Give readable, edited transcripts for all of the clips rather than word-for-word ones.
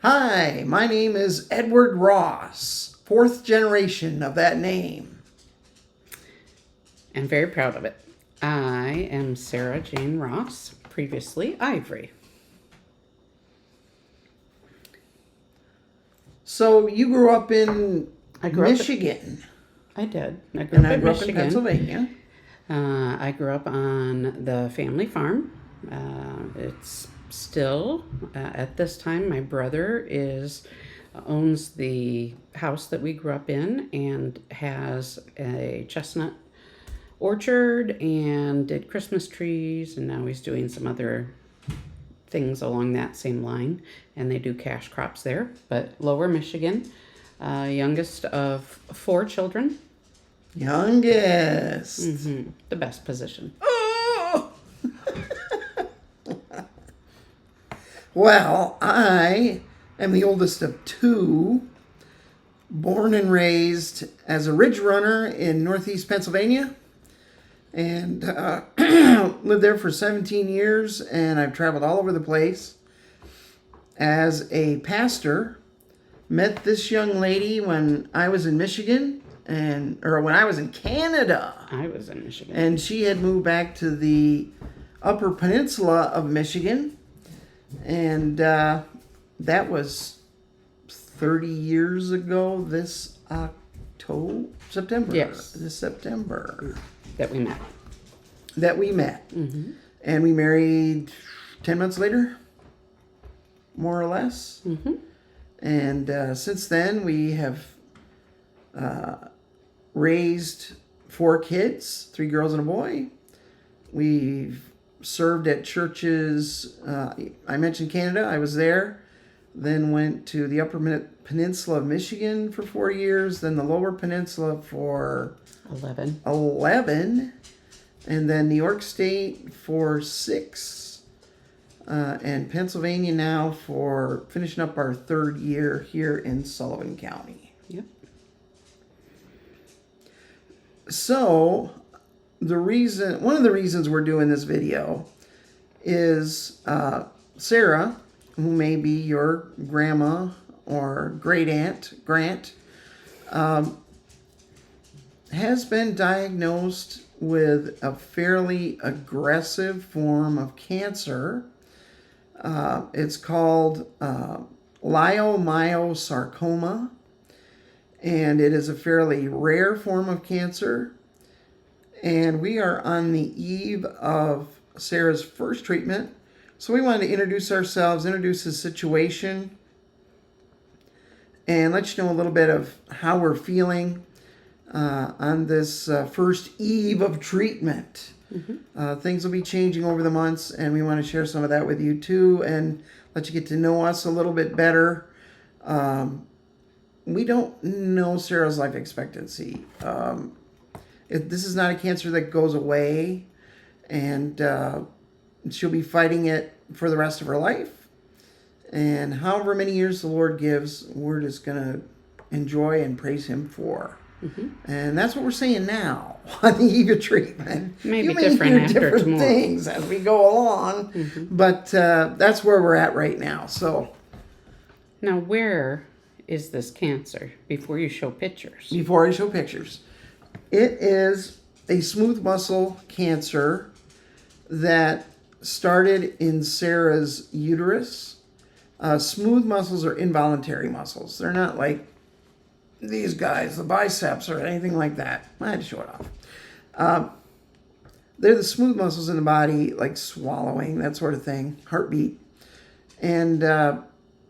Hi, my name is Edward Ross, fourth generation of that name. I'm very proud of it. I am Sarah Jane Ross, previously Ivory. So you grew up in Michigan. I did. I grew up in Pennsylvania. I grew up on the family farm. It's still, at this time, my brother owns the house that we grew up in and has a chestnut orchard and did Christmas trees, and now he's doing some other things along that same line, and they do cash crops there. But Lower Michigan, youngest of 4 children. Youngest. Mm-hmm. The best position. Oh! Well, I am the oldest of 2, born and raised as a ridge runner in northeast Pennsylvania, and lived there for 17 years, and I've traveled all over the place. As a pastor, met this young lady when I was in Michigan, or when I was in Canada. I was in Michigan. And she had moved back to the Upper Peninsula of Michigan, and that was 30 years ago this September. Yes. This September. That we met. Mm-hmm. And we married 10 months later, more or less. Mm-hmm. And since then, we have raised 4 kids, 3 girls and a boy. We've served at churches. I mentioned Canada. I was there. Then went to the Upper Peninsula of Michigan for 4 years. Then the Lower Peninsula for 11. And then New York State for 6. And Pennsylvania now for finishing up our 3rd year here in Sullivan County. Yep. So, one of the reasons we're doing this video is Sara, who may be your grandma or great aunt, Grant, has been diagnosed with a fairly aggressive form of cancer. It's called Leiomyosarcoma, and it is a fairly rare form of cancer. And we are on the eve of Sarah's first treatment. So we wanted to introduce ourselves, introduce the situation, and let you know a little bit of how we're feeling on this first eve of treatment. Mm-hmm. Things will be changing over the months, and we want to share some of that with you too, and let you get to know us a little bit better. We don't know Sarah's life expectancy. This is not a cancer that goes away, and she'll be fighting it for the rest of her life. And however many years the Lord gives, we're just going to enjoy and praise Him for. Mm-hmm. And that's what we're saying now on the eve of treatment. Maybe you may hear different things as we go along, mm-hmm. but that's where we're at right now. So, now where is this cancer before you show pictures? Before I show pictures, it is a smooth muscle cancer that started in Sarah's uterus. Smooth muscles are involuntary muscles. They're not like these guys, the biceps or anything like that. I had to show it off. They're the smooth muscles in the body, like swallowing, that sort of thing, heartbeat. And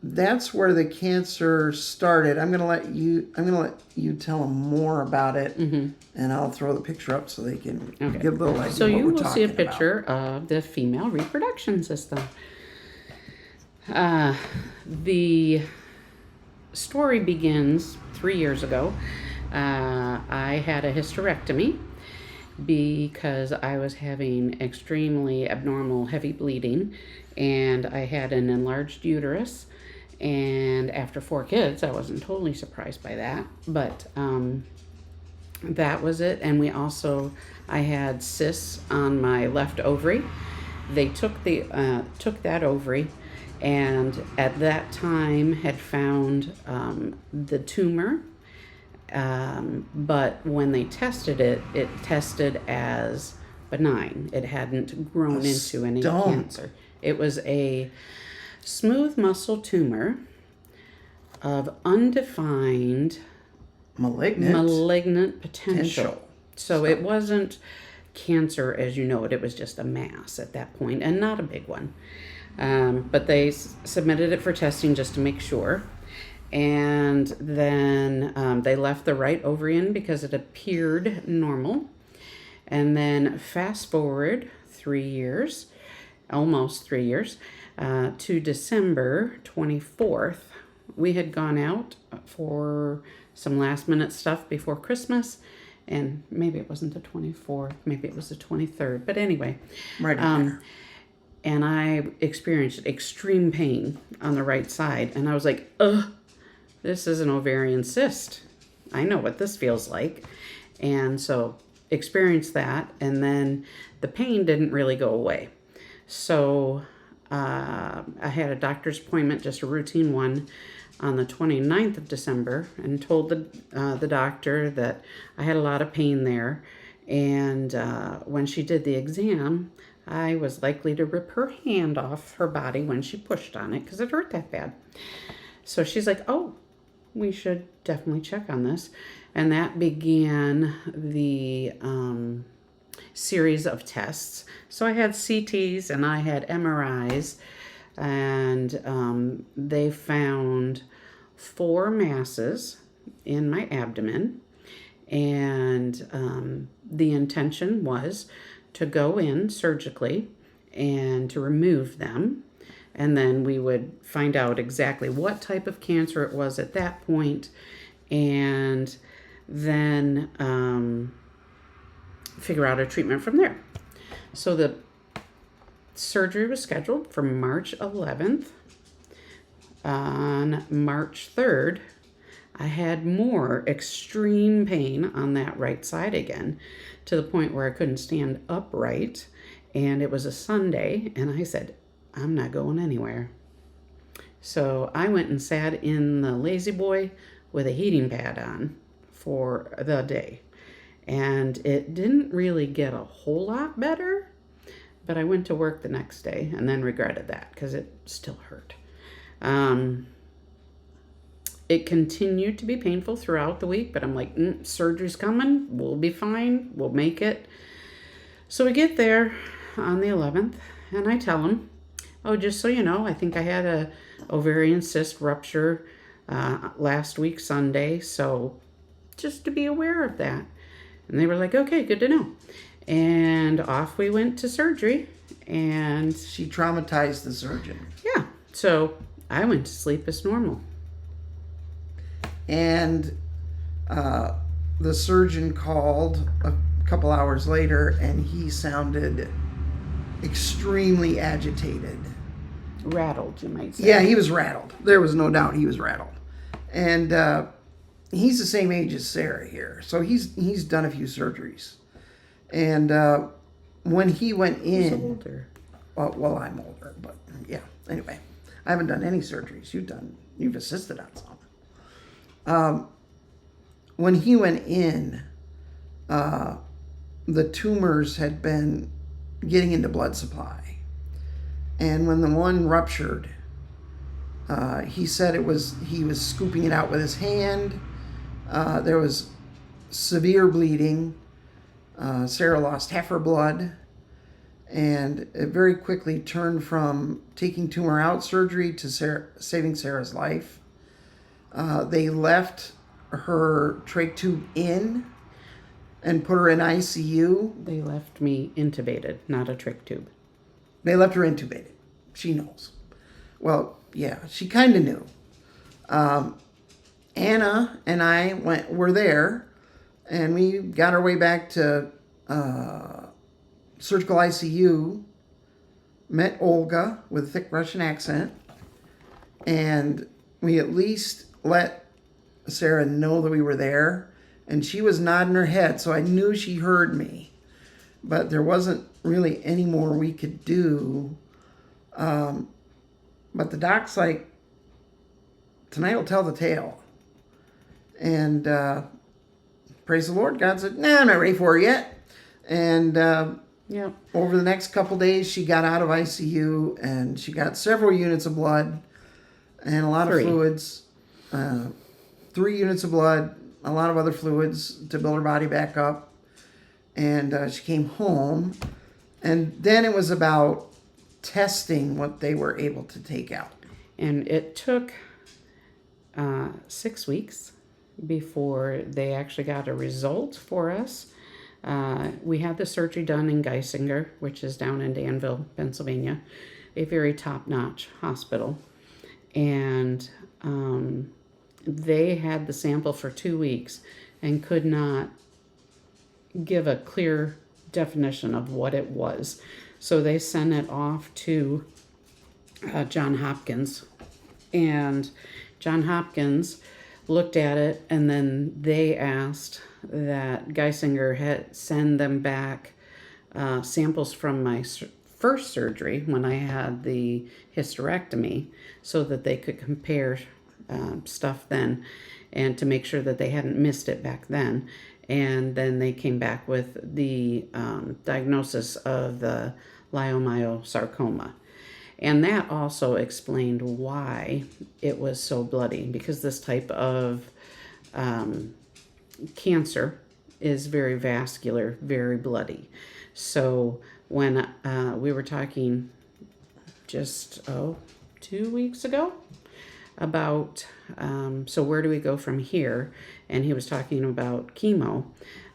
that's where the cancer started. I'm gonna let you tell them more about it, mm-hmm. and I'll throw the picture up so they can get a little idea. So what you we're will see a talking picture about. of the female reproduction system. The story begins 3 years ago. I had a hysterectomy because I was having extremely abnormal heavy bleeding, and I had an enlarged uterus. And after 4 kids, I wasn't totally surprised by that, but that was it. And I had cysts on my left ovary. They took that ovary and at that time had found the tumor. But when they tested it, it tested as benign. It hadn't grown into any cancer. It was a smooth muscle tumor of undefined malignant potential. So it wasn't cancer as you know it. It was just a mass at that point, and not a big one. But they submitted it for testing just to make sure. And then they left the right ovarian because it appeared normal. And then fast forward 3 years, almost 3 years, to December 24th. We had gone out for some last minute stuff before Christmas, and maybe it wasn't the 24th, maybe it was the 23rd, but anyway. Right. And I experienced extreme pain on the right side, and I was like, ugh, this is an ovarian cyst. I know what this feels like. And so experienced that, and then the pain didn't really go away. So I had a doctor's appointment, just a routine one, on the 29th of December, and told the doctor that I had a lot of pain there. And when she did the exam, I was likely to rip her hand off her body when she pushed on it because it hurt that bad. So she's like, oh, we should definitely check on this. And that began the series of tests. So I had CTs and I had MRIs, and they found 4 masses in my abdomen. And the intention was to go in surgically and to remove them. And then we would find out exactly what type of cancer it was at that point, and then figure out a treatment from there. So the surgery was scheduled for March 11th. On March 3rd, I had more extreme pain on that right side again, to the point where I couldn't stand upright. And it was a Sunday, and I said, I'm not going anywhere. So I went and sat in the lazy boy with a heating pad on for the day. And it didn't really get a whole lot better, but I went to work the next day and then regretted that because it still hurt. It continued to be painful throughout the week, but I'm like, surgery's coming. We'll be fine. We'll make it. So we get there on the 11th, and I tell him, oh, just so you know, I think I had a ovarian cyst rupture last week Sunday, so just to be aware of that. And they were like, okay, good to know. And off we went to surgery, and She traumatized the surgeon. yeah, so I went to sleep as normal. And the surgeon called a couple hours later, and he sounded extremely agitated. Rattled, you might say. Yeah, he was rattled. There was no doubt he was rattled. And he's the same age as Sarah here, so he's done a few surgeries. And when he went in, He's older. well, I'm older, but yeah. Anyway, I haven't done any surgeries. You've assisted on some. When he went in, the tumors had been getting into blood supply. And when the one ruptured, he said he was scooping it out with his hand. There was severe bleeding. Sarah lost half her blood. And it very quickly turned from taking tumor out surgery to saving Sarah's life. They left her trach tube in and put her in ICU. They left me intubated, not a trach tube. They left her intubated. She knows. Well, yeah, she kind of knew. Anna and I were there, and we got our way back to surgical ICU, met Olga with a thick Russian accent, and we at least let Sarah know that we were there, and she was nodding her head, so I knew she heard me. But there wasn't really any more we could do. But the doc's like, tonight will tell the tale. And praise the Lord, God said, nah, I'm not ready for it yet. And Yep. over the next couple days, she got out of ICU and she got several units of blood and a lot of 3. fluids. 3 units of blood, a lot of other fluids to build her body back up. And she came home. And then it was about testing what they were able to take out. And it took 6 weeks before they actually got a result for us. We had the surgery done in Geisinger, which is down in Danville, Pennsylvania, a very top-notch hospital. And they had the sample for 2 weeks and could not give a clear definition of what it was. So they sent it off to Johns Hopkins. And Johns Hopkins looked at it, and then they asked that Geisinger had send them back samples from my first surgery when I had the hysterectomy so that they could compare stuff then and to make sure that they hadn't missed it back then. And then they came back with the diagnosis of the Leiomyosarcoma. And that also explained why it was so bloody, because this type of cancer is very vascular, very bloody. So when we were talking just 2 weeks ago about so where do we go from here, and he was talking about chemo,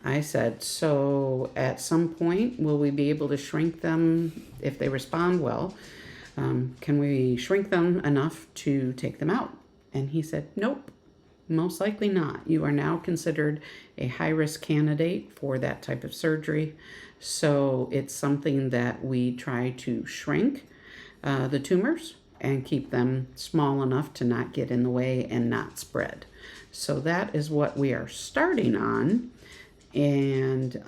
I said, so at some point will we be able to shrink them if they respond well? Can we shrink them enough to take them out? And he said, nope, most likely not. You are now considered a high-risk candidate for that type of surgery. So it's something that we try to shrink the tumors and keep them small enough to not get in the way and not spread. So that is what we are starting on. And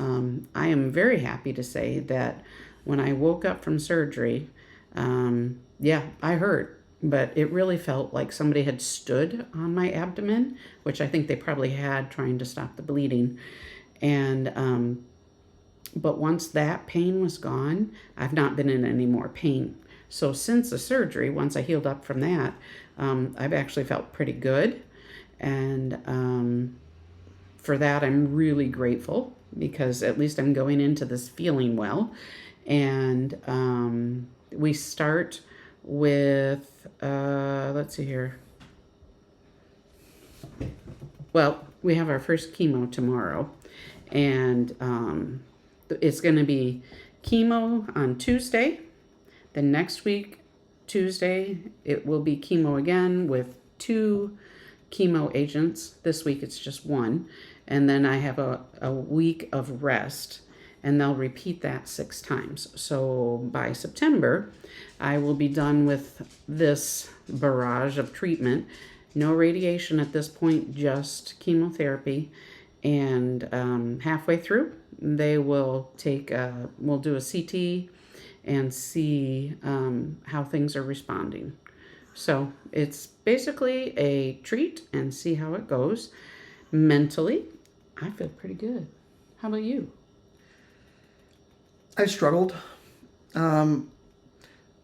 I am very happy to say that when I woke up from surgery, I hurt, but it really felt like somebody had stood on my abdomen, which I think they probably had trying to stop the bleeding. And, but once that pain was gone, I've not been in any more pain. So since the surgery, once I healed up from that, I've actually felt pretty good. And, for that, I'm really grateful because at least I'm going into this feeling well. And, we start with, let's see here. Well, we have our first chemo tomorrow, and it's going to be chemo on Tuesday. The next week, Tuesday, it will be chemo again with 2 chemo agents. This week it's just 1. And then I have a week of rest. And they'll repeat that 6 times. So by September, I will be done with this barrage of treatment. No radiation at this point, just chemotherapy. And halfway through, they will we'll do a CT and see how things are responding. So it's basically a treat and see how it goes. Mentally, I feel pretty good. How about you? I struggled. I'm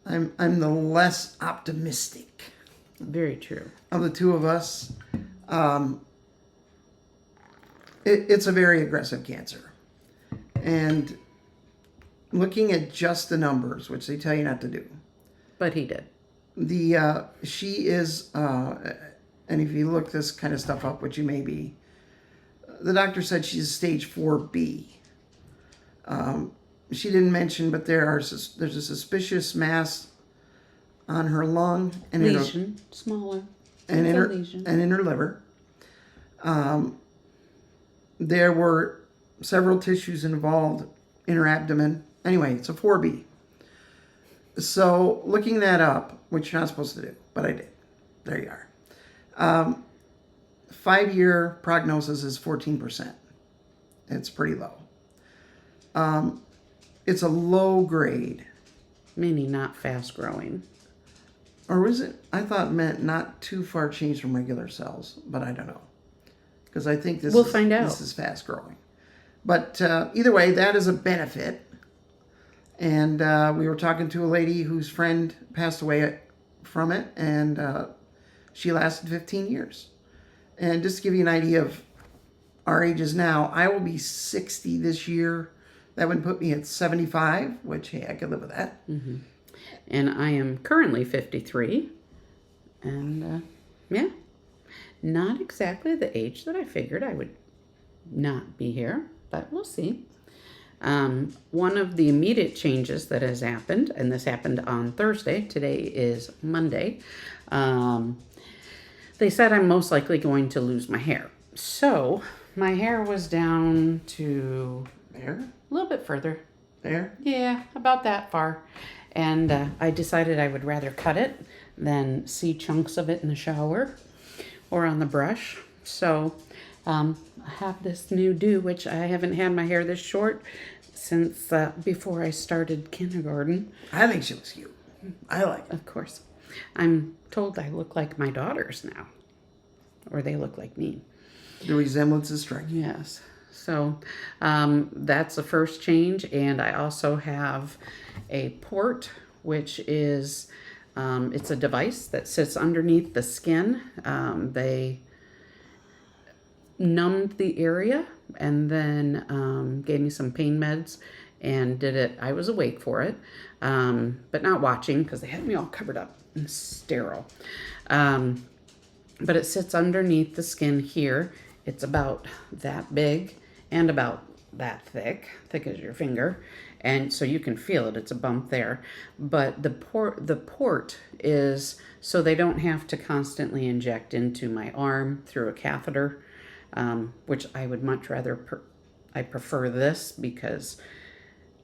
the less optimistic Very true. of the two of us. It's a very aggressive cancer, and looking at just the numbers, which they tell you not to do. But he did. She is, and if you look this kind of stuff up, which you may be, the doctor said she's stage 4B. She didn't mention, but there's a suspicious mass on her lung and Lesion, smaller. and in her liver. There were several tissues involved in her abdomen. Anyway, it's a 4B. So looking that up, which you're not supposed to do, but I did. There you are. 5-year prognosis is 14%. It's pretty low. It's a low grade. Meaning not fast growing. Or was it? I thought it meant not too far changed from regular cells, but I don't know. Because I think We'll find out. This is fast growing. But either way, that is a benefit. And we were talking to a lady whose friend passed away from it, and she lasted 15 years. And just to give you an idea of our ages now, I will be 60 this year. That would put me at 75, which, hey, I could live with that. Mm-hmm. And I am currently 53. And, yeah, not exactly the age that I figured I would not be here, but we'll see. One of the immediate changes that has happened, and this happened on Thursday, today is Monday, they said I'm most likely going to lose my hair. So my hair was down to There? a little bit further. There? Yeah, about that far. And I decided I would rather cut it than see chunks of it in the shower or on the brush. So I have this new do, which I haven't had my hair this short since before I started kindergarten. I think she looks cute. I like it. Of course. I'm told I look like my daughters now, or they look like me. The resemblance is striking. Yes. So that's the first change. And I also have a port, which is, it's a device that sits underneath the skin. They numbed the area and then gave me some pain meds and did it. I was awake for it, but not watching because they had me all covered up and sterile. But it sits underneath the skin here. It's about that big and about that thick as your finger. And so you can feel it. It's a bump there. But the port is so they don't have to constantly inject into my arm through a catheter, which I would much rather, I prefer this because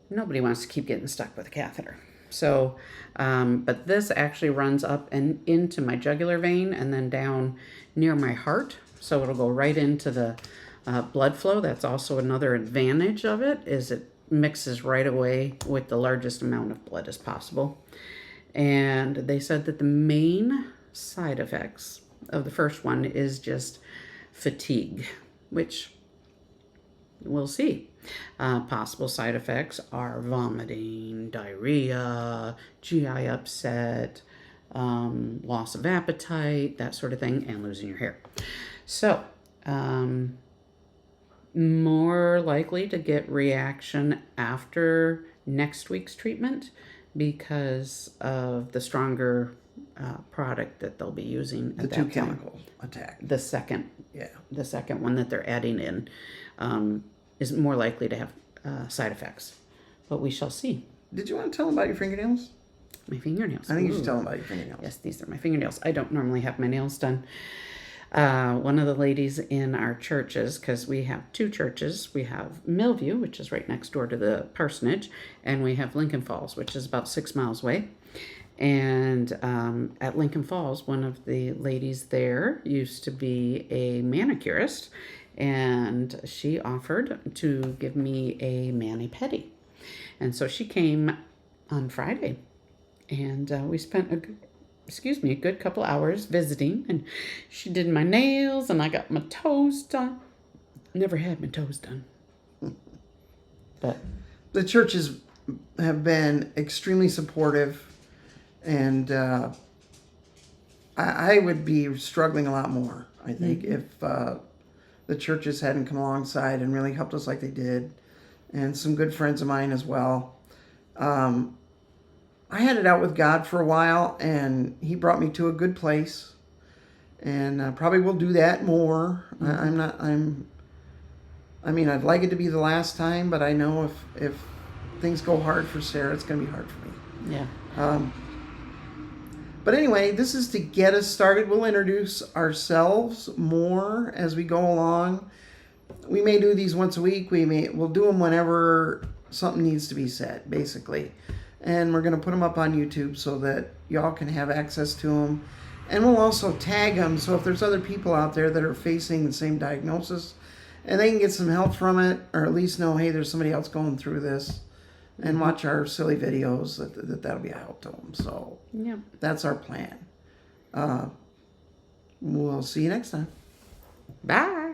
nobody wants to keep getting stuck with a catheter. So, but this actually runs up and into my jugular vein and then down near my heart. So it'll go right into the blood flow. That's also another advantage of it, is it mixes right away with the largest amount of blood as possible. And they said that the main side effects of the first one is just fatigue, which we'll see. Possible side effects are vomiting, diarrhea, GI upset, loss of appetite, that sort of thing, and losing your hair. So, more likely to get reaction after next week's treatment because of the stronger product that they'll be using at The that two time. chemical attack. The second one that they're adding in is more likely to have side effects, but we shall see. Did you want to tell them about your fingernails? My fingernails. I think you Ooh. should tell them about your fingernails. Yes, these are my fingernails. I don't normally have my nails done. One of the ladies in our churches, because we have two churches, we have Millview, which is right next door to the parsonage, and we have Lincoln Falls, which is about 6 miles away. And at Lincoln Falls, one of the ladies there used to be a manicurist, and she offered to give me a mani-pedi. And so she came on Friday, and we spent a good couple hours visiting, and she did my nails, and I got my toes done. Never had my toes done. But The churches have been extremely supportive, and I would be struggling a lot more, I think, if the churches hadn't come alongside and really helped us like they did, and some good friends of mine as well. I had it out with God for a while, and He brought me to a good place, and probably will do that more. I mean, I'd like it to be the last time, but I know if things go hard for Sarah, it's going to be hard for me. yeah. But anyway, this is to get us started. We'll introduce ourselves more as we go along. We may do these once a week. We'll do them whenever something needs to be said, basically. And we're going to put them up on YouTube so that y'all can have access to them. And we'll also tag them, so if there's other people out there that are facing the same diagnosis and they can get some help from it, or at least know, hey, there's somebody else going through this, and watch our silly videos. That'll be a help to them. So Yep. that's our plan. We'll see you next time. Bye.